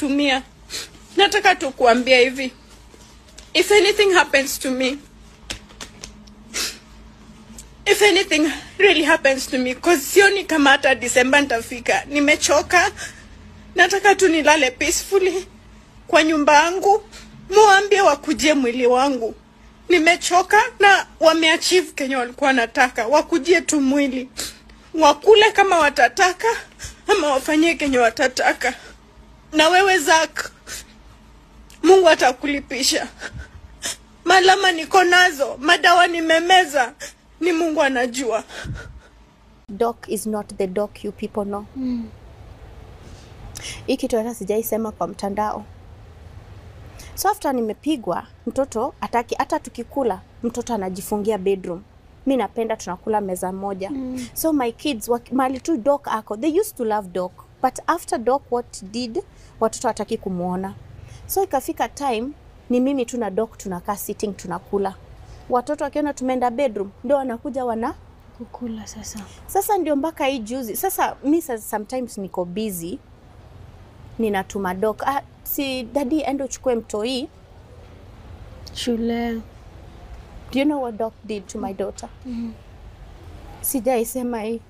kutumia. Nataka tu kuambia hivi, if anything happens to me, if anything really happens to me, cause sioni kama hata December nitafika. Nimechoka. Nataka tu nilale peacefully kwa nyumba yangu. Muambie wakuje mwili wangu. Nimechoka na wameachieve Kenya walikuwa nataka. Wakujie tu mwili. Wakule kama watataka ama wafanyie Kenya watataka. Na wewe Zack, Mungu atakulipisha. Malama niko nazo, madawa nimemeza, ni Mungu anajua. Doc is not the doc you people know. Hiki tu hata sijaisema kwa mtandao. So after nimepigwa, mtoto ataki, hata tukikula mtoto anajifungia bedroom. Mimi napenda tunakula meza moja. So my kids mali tu Doc ako, they used to love Doc, but after Doc what did, watoto hataki kumuona. So ikafika time ni mimi tu na Doc tunakaa sitting tunakula. Watoto wakiona tumeenda bedroom ndio wanakuja kukula sasa. Sasa ndio mpaka hii juzi. Sasa mimi sometimes niko busy. Ninatuma Doc, si daddy endo uchukue mtoi shule. Do you know what Doc did to my daughter? Sijaisema hii.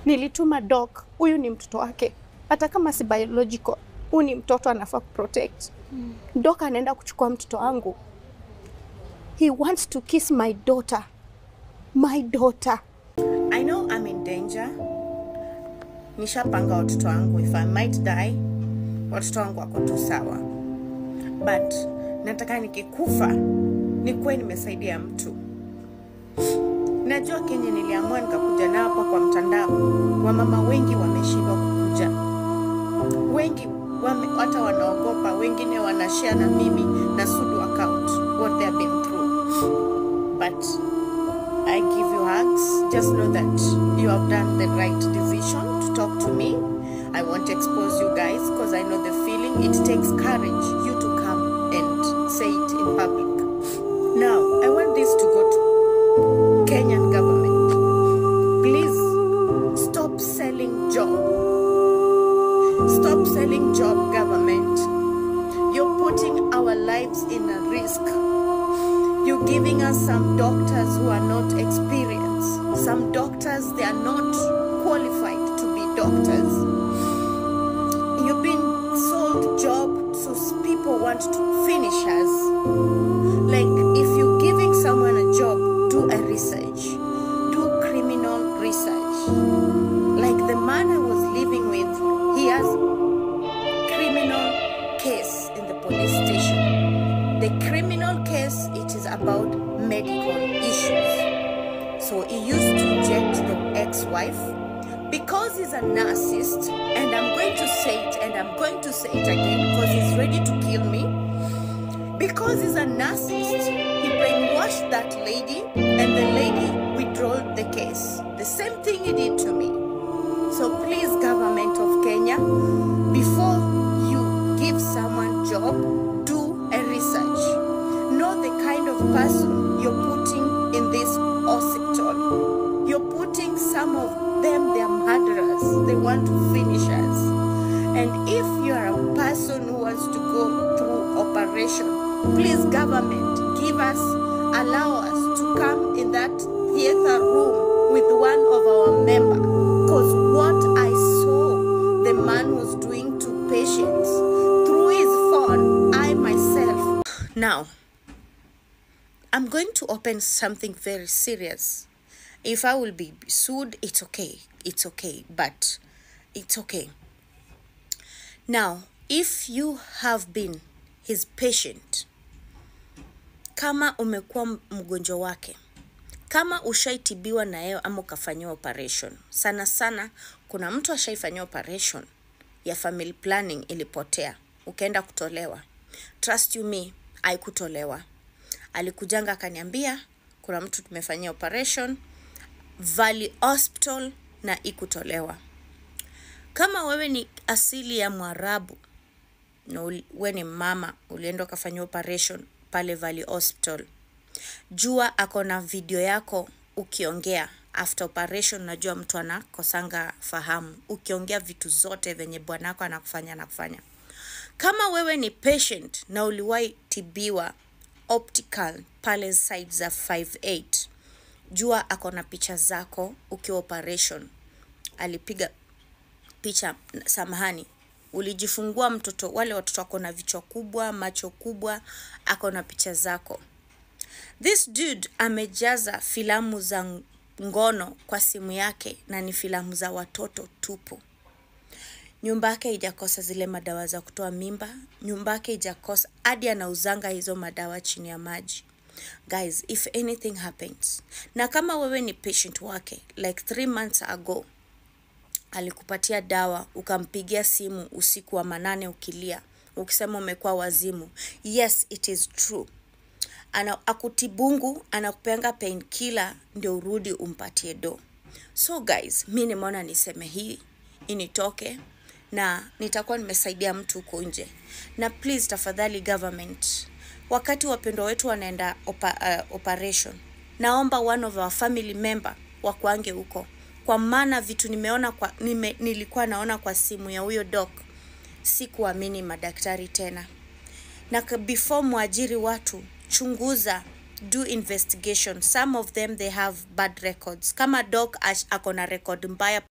Nilituma Doc, huyu ni mtoto wake. Hata kama si biological, huyu ni mtoto anafaa kuprotect. Doc anaenda kuchukua mtoto wangu. He wants to kiss my daughter. My daughter. I know I'm in danger. Nishapanga watoto wangu, if I might die, watoto wangu wako tu sawa. But nataka nikikufa nikuwe nimesaidia mtu. Najua Kenya niliamua nikakuja nao hapa kwa mtandao. Wamama wengi wameshindwa kukuja. Wengi hata wanaogopa, wengine wanashare na mimi na Sudu account what they have been through. But I give you hugs. Just know that you have done the right decision to talk to me. I won't expose you guys because I know the feeling. It takes courage you to come and say it in public. Now, I want this to go to Kenyan government. Please stop selling job. Stop selling job, government. You're putting our lives in a risk. You're giving us some doctors who are not experienced. Some doctors, they are not qualified to be doctors. You've been sold job, so people want to finish us. Like, if you're giving someone a job, do a research. Do criminal research. Like the man I was living with, he has criminal case in the police station. The criminal case, it is about medical issues. So he used to inject the ex-wife because he's a narcissist, and I'm going to say it and I'm going to say it again because he's ready to kill me. Because he's a narcissist, he brainwashed that lady and the lady withdrew the case. The same thing he did to me. So please, government of Kenya, before you give someone job, do a research. Know the kind of person you're putting in this hospital. You're putting some of them, they're murderers. They want to finish us. And if you're a person who wants to go through operation, please, government, give us, allow us to come in that theater room with one of our members. Because what I saw the man was doing to patients through his phone, I myself. Now, I'm going to open something very serious. If I will be sued, it's okay. It's okay, but it's okay. Now, if you have been his patient, kama umekuwa mgonjwa wake, kama ushaitibiwa na yeye ama ukafanyiwa operation, sana sana kuna mtu ashaifanyiwa operation ya family planning ilipotea, ukaenda kutolewa. Trust you me, haikutolewa. Alikujanga akaniambia kuna mtu tumefanyia operation Valley Hospital na ikutolewa. Kama wewe ni asili ya Mwarabu na wewe ni mama ulienda kufanyia operation pale Valley Hospital, jua akona video yako ukiongea after operation najua mtu anakosanga fahamu. Ukiongea vitu zote venye bwanako anakufanya. Kama wewe ni patient na uliwahi tibiwa optical pale side za 58, jua akona picha zako ukiwa operation. Alipiga picha, samahani, ulijifungua mtoto, wale watoto akona vichwa kubwa, macho kubwa, akona picha zako. This dude amejaza filamu za ngono kwa simu yake na ni filamu za watoto tupu. Nyumba yake haijakosa zile madawa za kutoa mimba. Nyumba yake haijakosa, hadi anauzanga hizo madawa chini ya maji. Guys, if anything happens, na kama wewe ni patient wake, like 3 months ago, alikupatia dawa, ukampigia simu usiku wa manane ukilia, ukisema umekuwa wazimu. Yes, it is true. Akutibungu, anakupenga painkiller ndio urudi umpatie do. So guys, mimi nimeona niseme hii initoke na nitakuwa nimesaidia mtu huko nje. Na please tafadhali government, wakati wapendwa wetu wanaenda operation, naomba one of our family member wakuange huko. Kwa maana vitu nilikuwa naona kwa simu ya huyo doc, sikuamini madaktari tena. Na before muajiri watu, chunguza, do investigation. Some of them they have bad records. Kama doc akona record mbaya